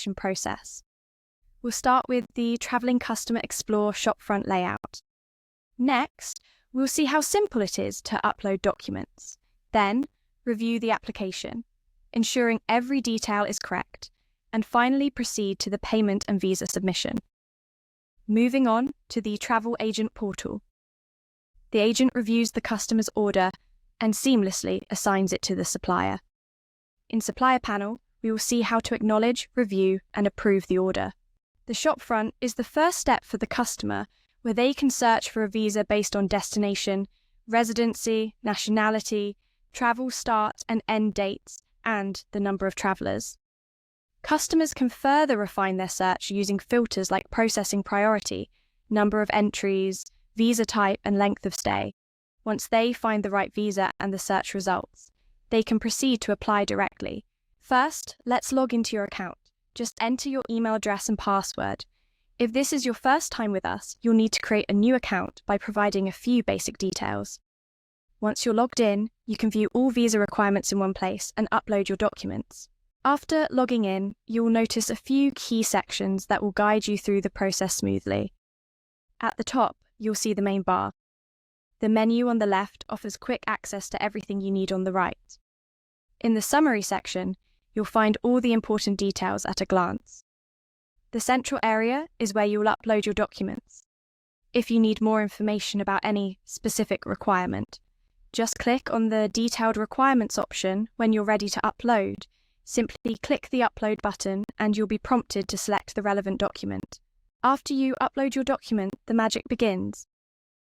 application process. We'll start with the Travelling Customer Explore shopfront layout. Next, we'll see how simple it is to upload documents. Then, review the application, ensuring every detail is correct, and finally proceed to the payment and visa submission. Moving on to the travel agent portal. The agent reviews the customer's order and seamlessly assigns it to the supplier. In Supplier Panel, we will see how to acknowledge, review, and approve the order. The shopfront is the first step for the customer, where they can search for a visa based on destination, residency, nationality, travel start and end dates, and the number of travellers. Customers can further refine their search using filters like processing priority, number of entries, visa type, and length of stay. Once they find the right visa and the search results, they can proceed to apply directly. First, let's log into your account. Just enter your email address and password. If this is your first time with us, you'll need to create a new account by providing a few basic details. Once you're logged in, you can view all visa requirements in one place and upload your documents. After logging in, you'll notice a few key sections that will guide you through the process smoothly. At the top, you'll see the main bar. The menu on the left offers quick access to everything you need on the right. In the summary section, you'll find all the important details at a glance. The central area is where you'll upload your documents. If you need more information about any specific requirement, just click on the Detailed Requirements option when you're ready to upload. Simply click the Upload button and you'll be prompted to select the relevant document. After you upload your document, the magic begins.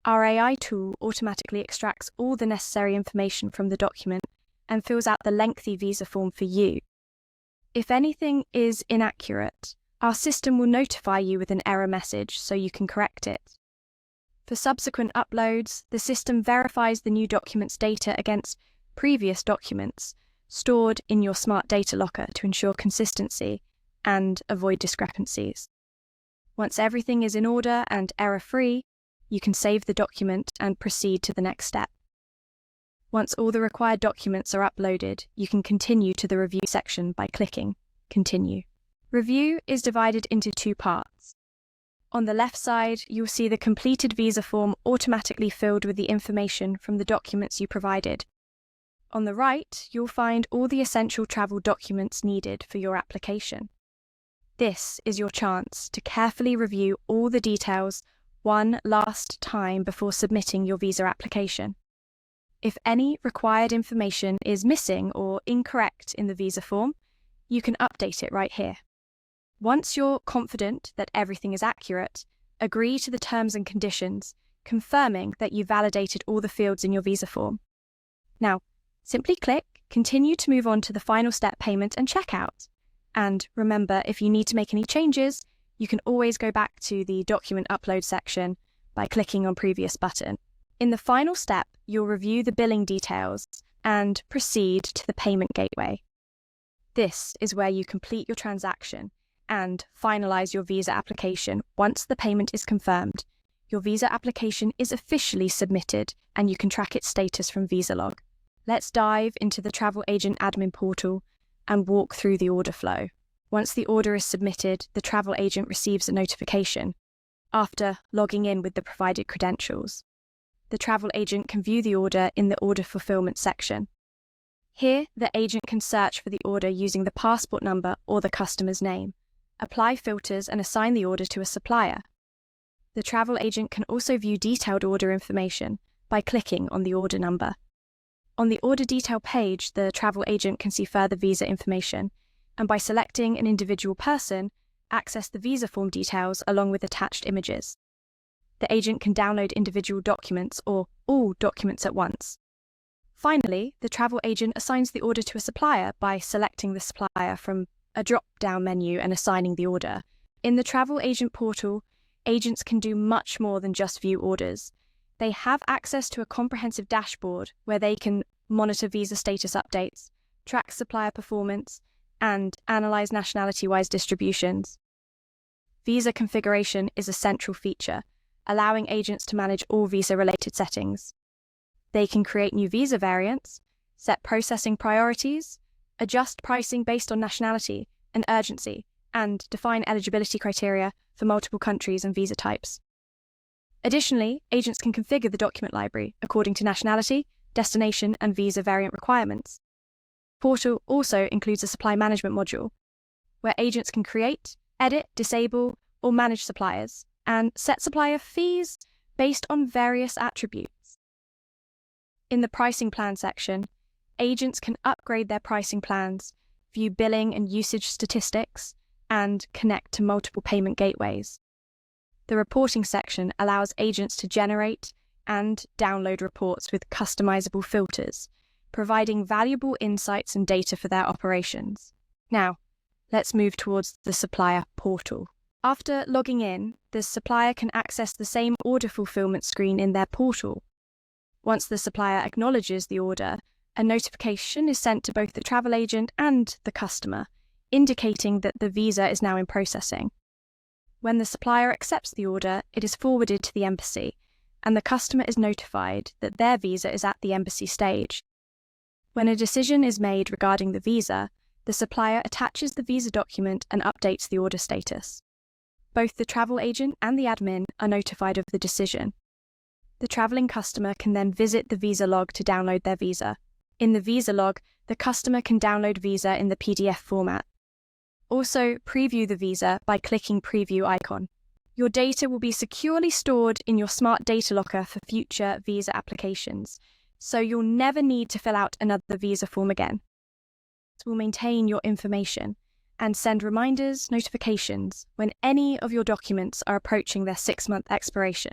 Our AI tool automatically extracts all the necessary information from the document and fills out the lengthy visa form for you. If anything is inaccurate, our system will notify you with an error message so you can correct it. For subsequent uploads, the system verifies the new document's data against previous documents stored in your smart data locker to ensure consistency and avoid discrepancies. Once everything is in order and error-free, you can save the document and proceed to the next step. Once all the required documents are uploaded, you can continue to the review section by clicking Continue. Review is divided into two parts. On the left side, you'll see the completed visa form automatically filled with the information from the documents you provided. On the right, you'll find all the essential travel documents needed for your application. This is your chance to carefully review all the details one last time before submitting your visa application. If any required information is missing or incorrect in the visa form, you can update it right here. Once you're confident that everything is accurate, agree to the terms and conditions, confirming that you validated all the fields in your visa form. Now, simply click Continue to move on to the final step, payment and checkout. And remember, if you need to make any changes, you can always go back to the document upload section by clicking on Previous button. In the final step, you'll review the billing details and proceed to the payment gateway. This is where you complete your transaction and finalize your visa application. Once the payment is confirmed, your visa application is officially submitted and you can track its status from VisaLog. Let's dive into the travel agent admin portal and walk through the order flow. Once the order is submitted, the travel agent receives a notification after logging in with the provided credentials. The travel agent can view the order in the order fulfillment section. Here, the agent can search for the order using the passport number or the customer's name, apply filters and assign the order to a supplier. The travel agent can also view detailed order information by clicking on the order number. On the order detail page, the travel agent can see further visa information, and by selecting an individual person, access the visa form details along with attached images. The agent can download individual documents or all documents at once. Finally, the travel agent assigns the order to a supplier by selecting the supplier from a drop-down menu and assigning the order. In the travel agent portal, agents can do much more than just view orders. They have access to a comprehensive dashboard where they can monitor visa status updates, track supplier performance, and analyze nationality-wise distributions. Visa configuration is a central feature, allowing agents to manage all visa-related settings. They can create new visa variants, set processing priorities, adjust pricing based on nationality and urgency, and define eligibility criteria for multiple countries and visa types. Additionally, agents can configure the document library according to nationality, destination, and visa variant requirements. Portal also includes a supply management module, where agents can create, edit, disable, or manage suppliers, and set supplier fees based on various attributes. In the pricing plan section, agents can upgrade their pricing plans, view billing and usage statistics, and connect to multiple payment gateways. The reporting section allows agents to generate and download reports with customizable filters, providing valuable insights and data for their operations. Now, let's move towards the supplier portal. After logging in, the supplier can access the same order fulfillment screen in their portal. Once the supplier acknowledges the order, a notification is sent to both the travel agent and the customer, indicating that the visa is now in processing. When the supplier accepts the order, it is forwarded to the embassy, and the customer is notified that their visa is at the embassy stage. When a decision is made regarding the visa, the supplier attaches the visa document and updates the order status. Both the travel agent and the admin are notified of the decision. The travelling customer can then visit the visa log to download their visa. In the visa log, the customer can download visa in the PDF format. Also, preview the visa by clicking Preview icon. Your data will be securely stored in your smart data locker for future visa applications, so you'll never need to fill out another visa form again. It will maintain your information and send reminders, notifications when any of your documents are approaching their 6-month expiration.